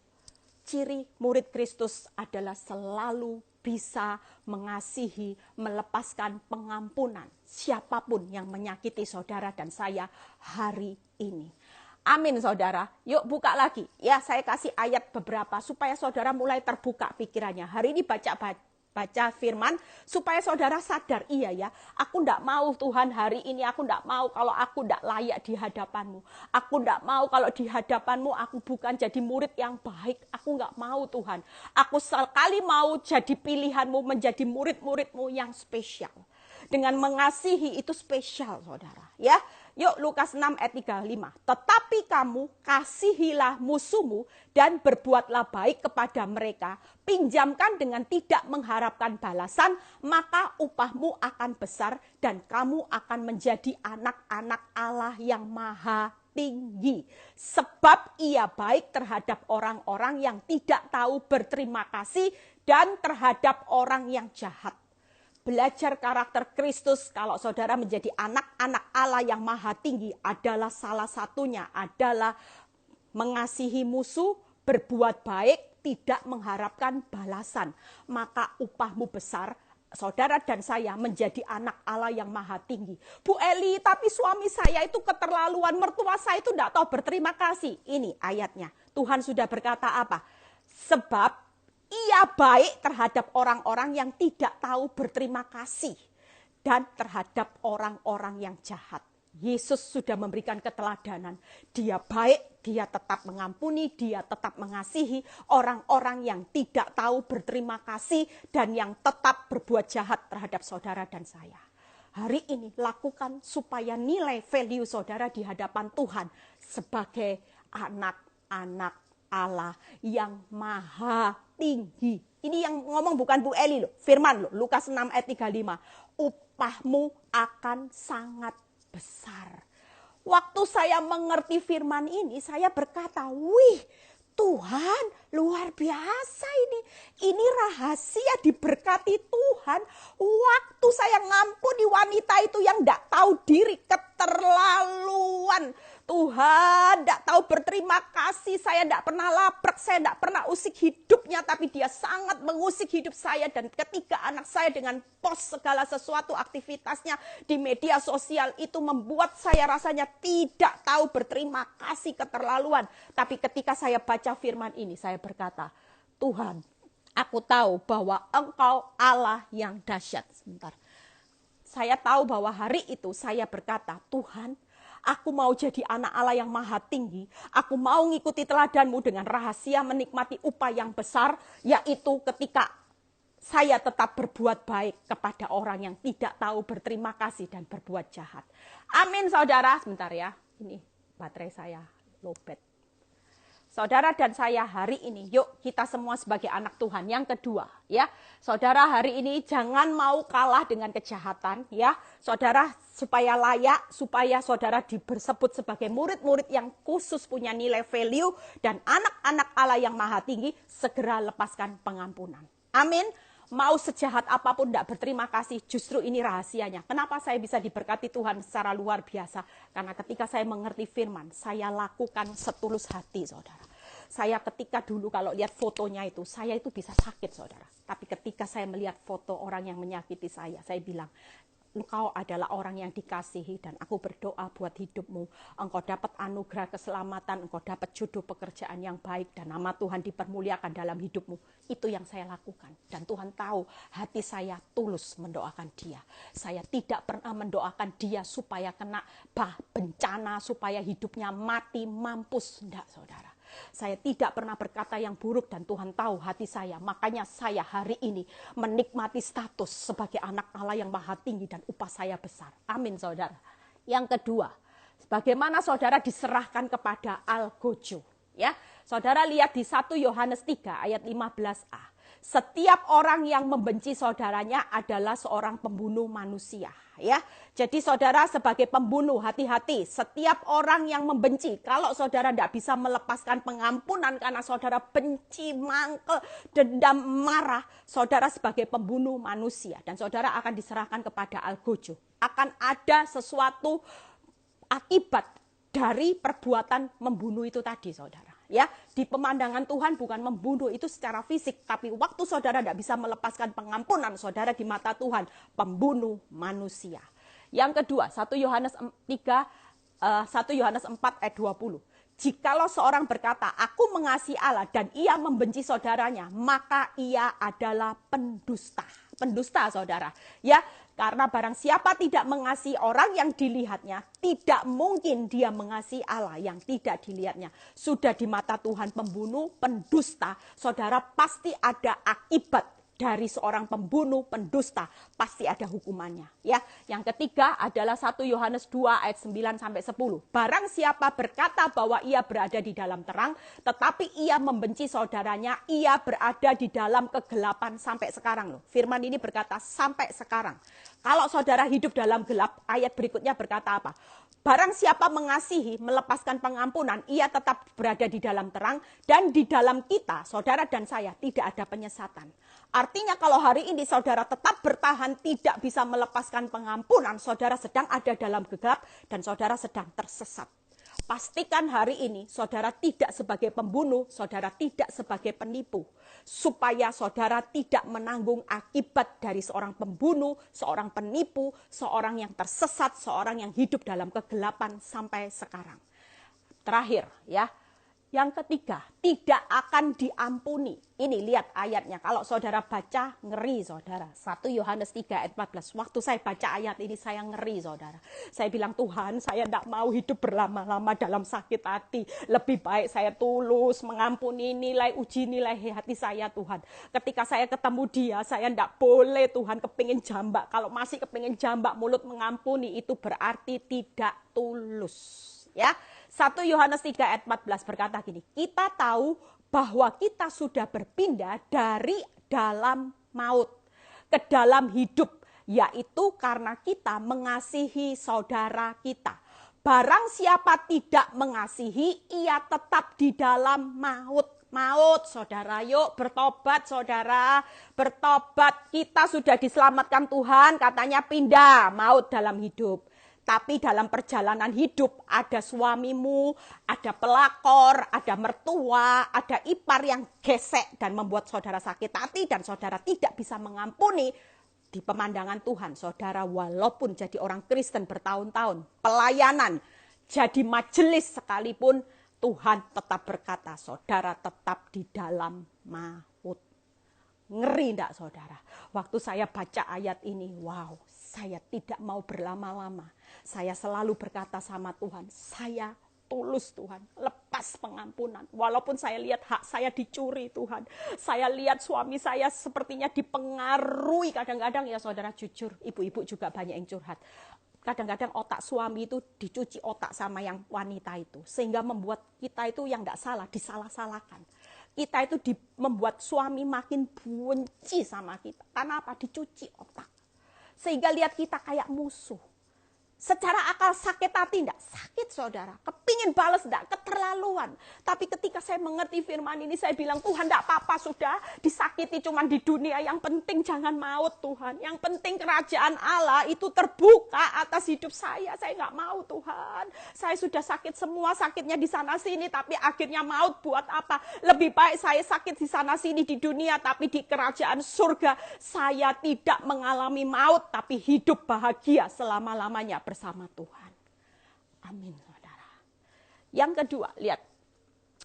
ciri murid Kristus adalah selalu bisa mengasihi, melepaskan pengampunan siapapun yang menyakiti saudara dan saya hari ini. Amin saudara. Yuk buka lagi. Ya, saya kasih ayat beberapa supaya saudara mulai terbuka pikirannya. Hari ini baca firman supaya saudara sadar, iya ya, aku tidak mau Tuhan hari ini, aku tidak mau kalau aku tidak layak di hadapanmu. Aku tidak mau kalau di hadapanmu aku bukan jadi murid yang baik. Aku tidak mau Tuhan. Aku sekali mau jadi pilihanmu menjadi murid-muridmu yang spesial. Dengan mengasihi itu spesial saudara. Ya, yuk Lukas 6 ayat 35. Tetapi kamu kasihilah musuhmu dan berbuatlah baik kepada mereka. Pinjamkan dengan tidak mengharapkan balasan, maka upahmu akan besar dan kamu akan menjadi anak-anak Allah yang maha tinggi. Sebab ia baik terhadap orang-orang yang tidak tahu berterima kasih dan terhadap orang yang jahat. Belajar karakter Kristus kalau saudara menjadi anak-anak Allah yang maha tinggi adalah salah satunya adalah mengasihi musuh, berbuat baik tidak mengharapkan balasan, maka upahmu besar. Saudara dan saya menjadi anak Allah yang maha tinggi. Bu Eli, tapi suami saya itu keterlaluan, mertua saya itu tidak tahu berterima kasih. Ini ayatnya, Tuhan sudah berkata apa? Sebab ia baik terhadap orang-orang yang tidak tahu berterima kasih dan terhadap orang-orang yang jahat. Yesus sudah memberikan keteladanan. Dia baik, dia tetap mengampuni, dia tetap mengasihi orang-orang yang tidak tahu berterima kasih dan yang tetap berbuat jahat terhadap saudara dan saya. Hari ini lakukan supaya nilai value saudara di hadapan Tuhan sebagai anak-anak Allah yang maha tinggi. Ini yang ngomong bukan Bu Eli loh, firman loh, Lukas 6 ayat 35. Upahmu akan sangat besar. Waktu saya mengerti firman ini, saya berkata, wih, Tuhan luar biasa ini. Ini rahasia diberkati Tuhan. Waktu saya ngampuni wanita itu yang tidak tahu diri, keterlaluan. Tuhan tidak tahu berterima kasih, saya tidak pernah labrak, saya tidak pernah usik hidupnya, tapi dia sangat mengusik hidup saya. Dan ketika anak saya dengan post segala sesuatu aktivitasnya di media sosial itu membuat saya rasanya tidak tahu berterima kasih, keterlaluan. Tapi ketika saya baca firman ini, saya berkata, Tuhan, aku tahu bahwa Engkau Allah yang dahsyat. Sebentar. Saya tahu bahwa hari itu saya berkata, Tuhan, aku mau jadi anak Allah yang maha tinggi. Aku mau ngikuti teladanmu dengan rahasia menikmati upah yang besar. Yaitu ketika saya tetap berbuat baik kepada orang yang tidak tahu berterima kasih dan berbuat jahat. Amin saudara. Sebentar ya. Ini baterai saya lowbat. Saudara dan saya hari ini, yuk kita semua sebagai anak Tuhan. Yang kedua, ya, saudara hari ini jangan mau kalah dengan kejahatan, ya, saudara supaya layak, supaya saudara disebut sebagai murid-murid yang khusus punya nilai value dan anak-anak Allah yang maha tinggi, segera lepaskan pengampunan. Amin. Mau sejahat apapun tidak berterima kasih, justru ini rahasianya. Kenapa saya bisa diberkati Tuhan secara luar biasa? Karena ketika saya mengerti firman, saya lakukan setulus hati, saudara. Saya ketika dulu kalau lihat fotonya itu, saya itu bisa sakit, saudara. Tapi ketika saya melihat foto orang yang menyakiti saya bilang, Engkau adalah orang yang dikasihi dan aku berdoa buat hidupmu. Engkau dapat anugerah keselamatan, engkau dapat jodoh pekerjaan yang baik dan nama Tuhan dipermuliakan dalam hidupmu. Itu yang saya lakukan. Dan Tuhan tahu hati saya tulus mendoakan dia. Saya tidak pernah mendoakan dia supaya kena bencana, supaya hidupnya mati, mampus. Tidak, saudara. Saya tidak pernah berkata yang buruk dan Tuhan tahu hati saya. Makanya saya hari ini menikmati status sebagai anak Allah yang maha tinggi dan upah saya besar. Amin saudara. Yang kedua, bagaimana saudara diserahkan kepada algojo. Ya, saudara lihat di 1 Yohanes 3 ayat 15a. Setiap orang yang membenci saudaranya adalah seorang pembunuh manusia. Ya, jadi saudara sebagai pembunuh hati-hati. Setiap orang yang membenci, kalau saudara tidak bisa melepaskan pengampunan karena saudara benci, mangkel, dendam, marah, saudara sebagai pembunuh manusia dan saudara akan diserahkan kepada algojo. Akan ada sesuatu akibat dari perbuatan membunuh itu tadi, saudara. Ya, di pemandangan Tuhan bukan membunuh itu secara fisik, tapi waktu saudara tidak bisa melepaskan pengampunan, saudara di mata Tuhan pembunuh manusia. Yang kedua, 1 Yohanes 4 ayat 20. Jikalau seorang berkata, aku mengasihi Allah dan ia membenci saudaranya, maka ia adalah pendusta. Pendusta, saudara. Ya, karena barang siapa tidak mengasihi orang yang dilihatnya, tidak mungkin dia mengasihi Allah yang tidak dilihatnya. Sudah di mata Tuhan pembunuh, pendusta, saudara pasti ada akibat dari seorang pembunuh, pendusta, pasti ada hukumannya. Ya, yang ketiga adalah 1 Yohanes 2 ayat 9 sampai 10. Barang siapa berkata bahwa ia berada di dalam terang, tetapi ia membenci saudaranya, ia berada di dalam kegelapan sampai sekarang loh. Firman ini berkata sampai sekarang. Kalau saudara hidup dalam gelap, ayat berikutnya berkata apa? Barang siapa mengasihi, melepaskan pengampunan, ia tetap berada di dalam terang, dan di dalam kita, saudara dan saya, tidak ada penyesatan. Artinya kalau hari ini saudara tetap bertahan, tidak bisa melepaskan pengampunan, saudara sedang ada dalam gelap, dan saudara sedang tersesat. Pastikan hari ini saudara tidak sebagai pembunuh, saudara tidak sebagai penipu. Supaya saudara tidak menanggung akibat dari seorang pembunuh, seorang penipu, seorang yang tersesat, seorang yang hidup dalam kegelapan sampai sekarang. Terakhir ya. Yang ketiga, tidak akan diampuni. Ini lihat ayatnya. Kalau saudara baca, ngeri saudara. 1 Yohanes 3 ayat 14. Waktu saya baca ayat ini, saya ngeri saudara. Saya bilang, Tuhan, saya tidak mau hidup berlama-lama dalam sakit hati. Lebih baik saya tulus, mengampuni nilai, uji nilai hati saya Tuhan. Ketika saya ketemu dia, saya tidak boleh Tuhan kepingin jambak. Kalau masih kepingin jambak mulut mengampuni, itu berarti tidak tulus. Ya, 1 Yohanes 3 ayat 14 berkata gini, kita tahu bahwa kita sudah berpindah dari dalam maut ke dalam hidup, yaitu karena kita mengasihi saudara kita. Barang siapa tidak mengasihi, ia tetap di dalam maut. Maut, saudara, yuk bertobat saudara, bertobat. Kita sudah diselamatkan Tuhan, katanya pindah maut dalam hidup. Tapi dalam perjalanan hidup ada suamimu, ada pelakor, ada mertua, ada ipar yang gesek dan membuat saudara sakit hati dan saudara tidak bisa mengampuni. Di pemandangan Tuhan, saudara walaupun jadi orang Kristen bertahun-tahun, pelayanan, jadi majelis sekalipun, Tuhan tetap berkata, saudara tetap di dalam maut. Ngeri enggak saudara? Waktu saya baca ayat ini, wow, saya tidak mau berlama-lama. Saya selalu berkata sama Tuhan, saya tulus Tuhan, lepas pengampunan. Walaupun saya lihat hak saya dicuri Tuhan. Saya lihat suami saya sepertinya dipengaruhi. Kadang-kadang ya saudara jujur, ibu-ibu juga banyak yang curhat. Kadang-kadang otak suami itu dicuci otak sama yang wanita itu. Sehingga membuat kita itu yang enggak salah, disalah-salahkan. Kita itu membuat suami makin benci sama kita. Karena apa? Dicuci otak. Sehingga lihat kita kayak musuh. Secara akal sakit hati enggak? Sakit saudara. Kepingin balas enggak? Keterlaluan. Tapi ketika saya mengerti firman ini, saya bilang, Tuhan enggak apa-apa sudah. Disakiti cuma di dunia. Yang penting jangan maut Tuhan. Yang penting kerajaan Allah itu terbuka atas hidup saya. Saya enggak mau Tuhan. Saya sudah sakit semua, sakitnya di sana sini. Tapi akhirnya maut buat apa? Lebih baik saya sakit di sana sini di dunia. Tapi di kerajaan surga saya tidak mengalami maut. Tapi hidup bahagia selama-lamanya bersama Tuhan. Amin saudara. Yang kedua, lihat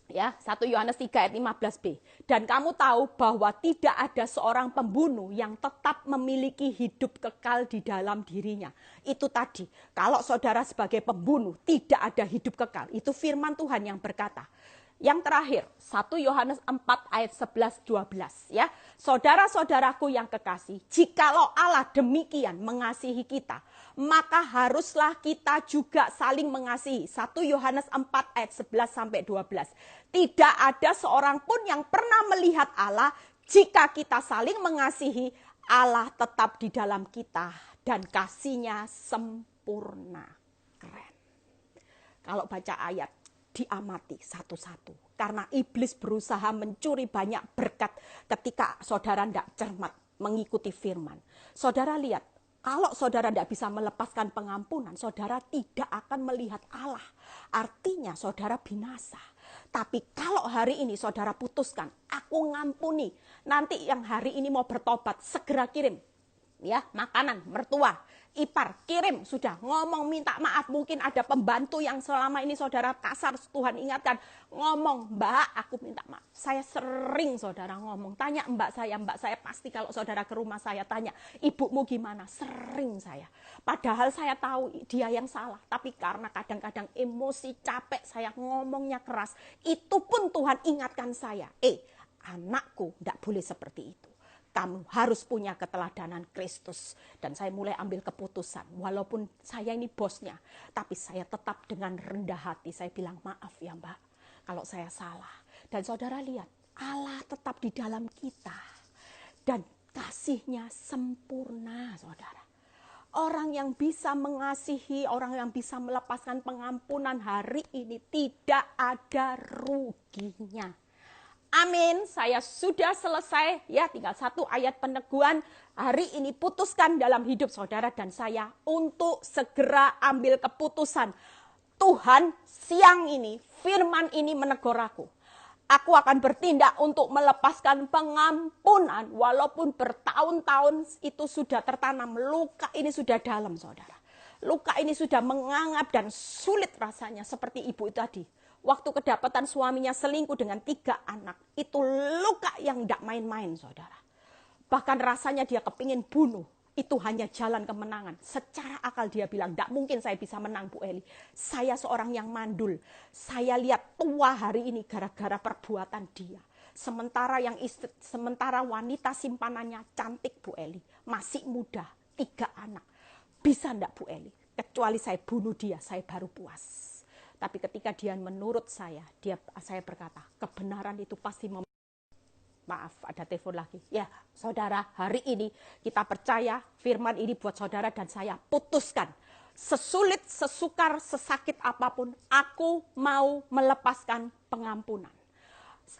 ya, 1 Yohanes 3 ayat 15b. Dan kamu tahu bahwa tidak ada seorang pembunuh yang tetap memiliki hidup kekal di dalam dirinya. Itu tadi, kalau saudara sebagai pembunuh tidak ada hidup kekal. Itu firman Tuhan yang berkata. Yang terakhir, 1 Yohanes 4 ayat 11-12 ya. Saudara-saudaraku yang kekasih, jikalau Allah demikian mengasihi kita, maka haruslah kita juga saling mengasihi. 1 Yohanes 4 ayat 11-12. Tidak ada seorang pun yang pernah melihat Allah. Jika kita saling mengasihi, Allah tetap di dalam kita dan kasih-Nya sempurna. Keren. Kalau baca ayat, diamati satu-satu. Karena iblis berusaha mencuri banyak berkat ketika saudara tidak cermat mengikuti firman. Saudara lihat, kalau saudara tidak bisa melepaskan pengampunan, saudara tidak akan melihat Allah. Artinya saudara binasa. Tapi kalau hari ini saudara putuskan, aku ngampuni. Nanti yang hari ini mau bertobat, segera kirim. Ya, makanan, mertua, ipar, kirim, sudah ngomong minta maaf. Mungkin ada pembantu yang selama ini saudara kasar, Tuhan ingatkan, ngomong, Mbak aku minta maaf. Saya sering saudara ngomong, tanya mbak saya pasti kalau saudara ke rumah saya tanya, ibumu gimana? Sering saya. Padahal saya tahu dia yang salah, tapi karena kadang-kadang emosi, capek, saya ngomongnya keras. Itu pun Tuhan ingatkan saya, anakku tidak boleh seperti itu. Kamu harus punya keteladanan Kristus. Dan saya mulai ambil keputusan. Walaupun saya ini bosnya. Tapi saya tetap dengan rendah hati. Saya bilang maaf ya mbak. Kalau saya salah. Dan saudara lihat. Allah tetap di dalam kita. Dan kasih-Nya sempurna saudara. Orang yang bisa mengasihi. Orang yang bisa melepaskan pengampunan hari ini. Tidak ada ruginya. Amin, saya sudah selesai ya, tinggal satu ayat peneguhan. Hari ini putuskan dalam hidup saudara dan saya untuk segera ambil keputusan. Tuhan, siang ini firman ini menegur aku. Aku akan bertindak untuk melepaskan pengampunan walaupun bertahun-tahun itu sudah tertanam. Luka ini sudah dalam, saudara. Luka ini sudah mengangap dan sulit rasanya seperti ibu itu tadi. Waktu kedapatan suaminya selingkuh dengan 3 anak. Itu luka yang tidak main-main, saudara. Bahkan rasanya dia kepingin bunuh. Itu hanya jalan kemenangan. Secara akal dia bilang, tidak mungkin saya bisa menang, Bu Eli. Saya seorang yang mandul. Saya lihat tua hari ini gara-gara perbuatan dia. Sementara wanita simpanannya cantik, Bu Eli. Masih muda, 3 anak. Bisa enggak, Bu Eli? Kecuali saya bunuh dia, saya baru puas. Tapi ketika dia menurut saya berkata, kebenaran itu pasti maaf, ada telepon lagi. Ya, saudara, hari ini kita percaya firman ini buat saudara dan saya putuskan. Sesulit, sesukar, sesakit apapun, aku mau melepaskan pengampunan.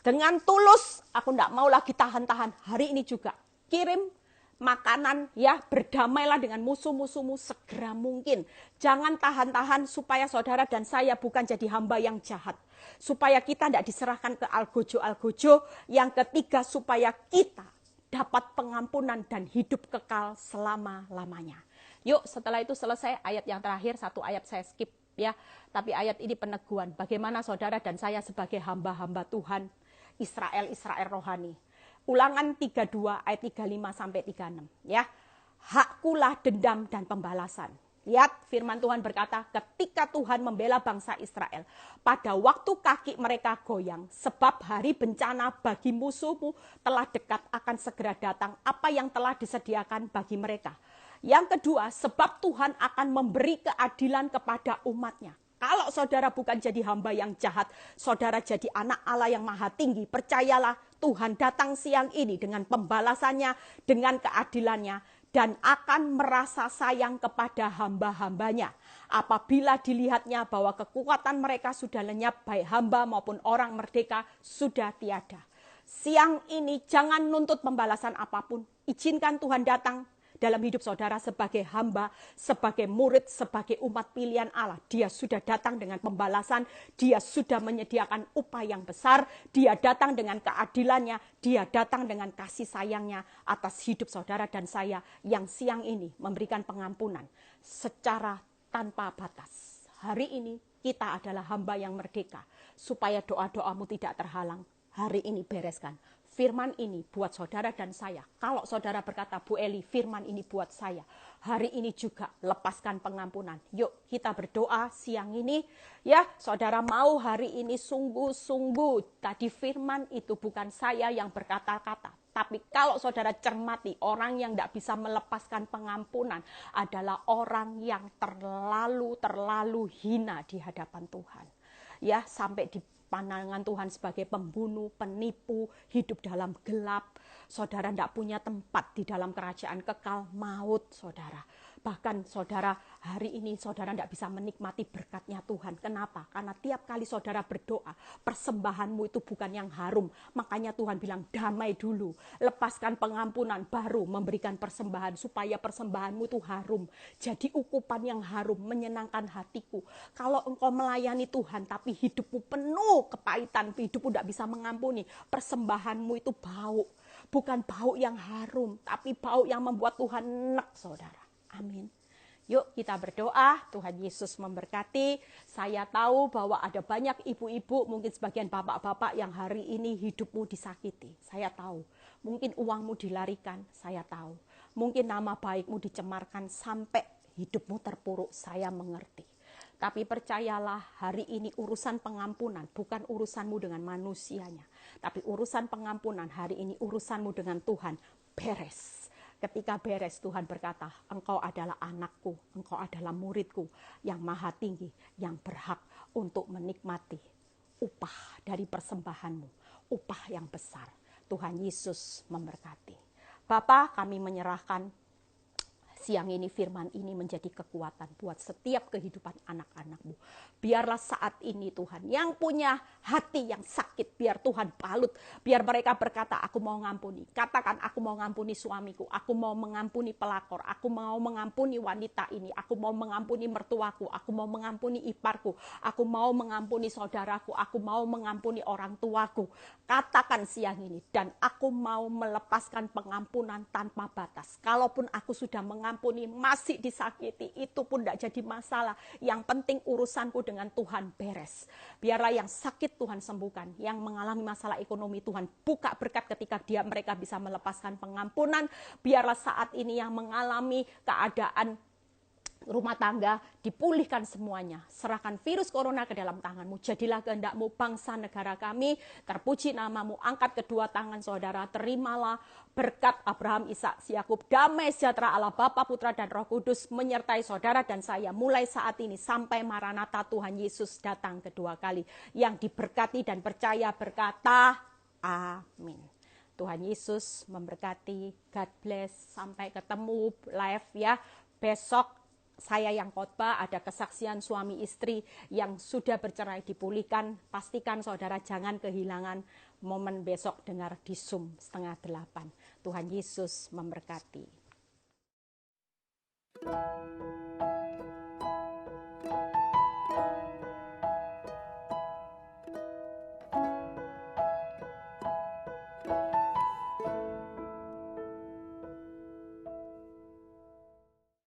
Dengan tulus, aku tidak mau lagi tahan-tahan. Hari ini juga kirim makanan, ya, berdamailah dengan musuh-musuhmu segera mungkin. Jangan tahan-tahan supaya saudara dan saya bukan jadi hamba yang jahat. Supaya kita tidak diserahkan ke algojo-algojo. Yang ketiga, supaya kita dapat pengampunan dan hidup kekal selama-lamanya. Yuk, setelah itu selesai ayat yang terakhir, 1 ayat saya skip, ya. Tapi ayat ini peneguhan bagaimana saudara dan saya sebagai hamba-hamba Tuhan, Israel rohani. Ulangan 32 ayat 35 sampai 36, ya. Hakkulah dendam dan pembalasan. Lihat, firman Tuhan berkata, ketika Tuhan membela bangsa Israel, pada waktu kaki mereka goyang, sebab hari bencana bagi musuhmu telah dekat, akan segera datang apa yang telah disediakan bagi mereka. Yang kedua, sebab Tuhan akan memberi keadilan kepada umatnya. Kalau saudara bukan jadi hamba yang jahat, saudara jadi anak Allah yang maha tinggi, percayalah Tuhan datang siang ini dengan pembalasannya, dengan keadilannya, dan akan merasa sayang kepada hamba-hambanya. Apabila dilihatnya bahwa kekuatan mereka sudah lenyap, baik hamba maupun orang merdeka sudah tiada. Siang ini jangan nuntut pembalasan apapun, izinkan Tuhan datang dalam hidup saudara sebagai hamba, sebagai murid, sebagai umat pilihan Allah. Dia sudah datang dengan pembalasan, dia sudah menyediakan upah yang besar, dia datang dengan keadilannya, dia datang dengan kasih sayangnya atas hidup saudara dan saya yang siang ini memberikan pengampunan secara tanpa batas. Hari ini kita adalah hamba yang merdeka, supaya doa-doamu tidak terhalang. Hari ini bereskan. Firman ini buat saudara dan saya. Kalau saudara berkata, Bu Eli, firman ini buat saya. Hari ini juga lepaskan pengampunan. Yuk kita berdoa siang ini. Ya, saudara mau hari ini sungguh-sungguh. Tadi firman itu bukan saya yang berkata-kata. Tapi kalau saudara cermati, orang yang tidak bisa melepaskan pengampunan adalah orang yang terlalu hina di hadapan Tuhan. Ya, sampai di pandangan Tuhan sebagai pembunuh, penipu, hidup dalam gelap. Saudara tidak punya tempat di dalam kerajaan kekal maut, saudara. Bahkan saudara, hari ini saudara tidak bisa menikmati berkatnya Tuhan. Kenapa? Karena tiap kali saudara berdoa, persembahanmu itu bukan yang harum. Makanya Tuhan bilang, damai dulu. Lepaskan pengampunan, baru memberikan persembahan. Supaya persembahanmu itu harum. Jadi ukupan yang harum, menyenangkan hatiku. Kalau engkau melayani Tuhan, tapi hidupmu penuh kepahitan, hidupmu tidak bisa mengampuni, persembahanmu itu bau. Bukan bau yang harum, tapi bau yang membuat Tuhan enek, saudara. Amin. Yuk kita berdoa, Tuhan Yesus memberkati. Saya tahu bahwa ada banyak ibu-ibu, mungkin sebagian bapak-bapak yang hari ini hidupmu disakiti. Saya tahu. Mungkin uangmu dilarikan, saya tahu. Mungkin nama baikmu dicemarkan sampai hidupmu terpuruk, saya mengerti. Tapi percayalah, hari ini urusan pengampunan bukan urusanmu dengan manusianya. Tapi urusan pengampunan hari ini urusanmu dengan Tuhan. Beres. Ketika beres, Tuhan berkata, engkau adalah anakku, engkau adalah muridku yang maha tinggi, yang berhak untuk menikmati upah dari persembahanmu, upah yang besar. Tuhan Yesus memberkati. Bapa, kami menyerahkan Siang ini firman ini menjadi kekuatan buat setiap kehidupan anak-anak-Mu. Biarlah saat ini Tuhan, yang punya hati yang sakit, biar Tuhan balut. Biar mereka berkata, aku mau ngampuni. Katakan, aku mau ngampuni suamiku, aku mau mengampuni pelakor, aku mau mengampuni wanita ini, aku mau mengampuni mertuaku, aku mau mengampuni iparku, aku mau mengampuni saudaraku, aku mau mengampuni orang tuaku. Katakan siang ini, dan aku mau melepaskan pengampunan tanpa batas. Kalaupun aku sudah mengampuni, masih disakiti, itu pun tidak jadi masalah. Yang penting urusanku dengan Tuhan beres. Biarlah yang sakit Tuhan sembuhkan, yang mengalami masalah ekonomi Tuhan buka berkat ketika mereka bisa melepaskan pengampunan. Biarlah saat ini yang mengalami keadaan rumah tangga dipulihkan semuanya. Serahkan virus corona ke dalam tangan-Mu. Jadilah kehendak-Mu bangsa negara kami. Terpuji nama-Mu. Angkat kedua tangan saudara. Terimalah berkat Abraham, Ishak, Yakub. Damai sejahtera Allah Bapa, Putra dan Roh Kudus menyertai saudara dan saya mulai saat ini sampai Maranatha Tuhan Yesus datang kedua kali. Yang diberkati dan percaya berkata amin. Tuhan Yesus memberkati. God bless. Sampai ketemu live ya. Besok saya yang khotbah, ada kesaksian suami istri yang sudah bercerai dipulihkan. Pastikan saudara jangan kehilangan momen besok dengar di Zoom 7:30. Tuhan Yesus memberkati.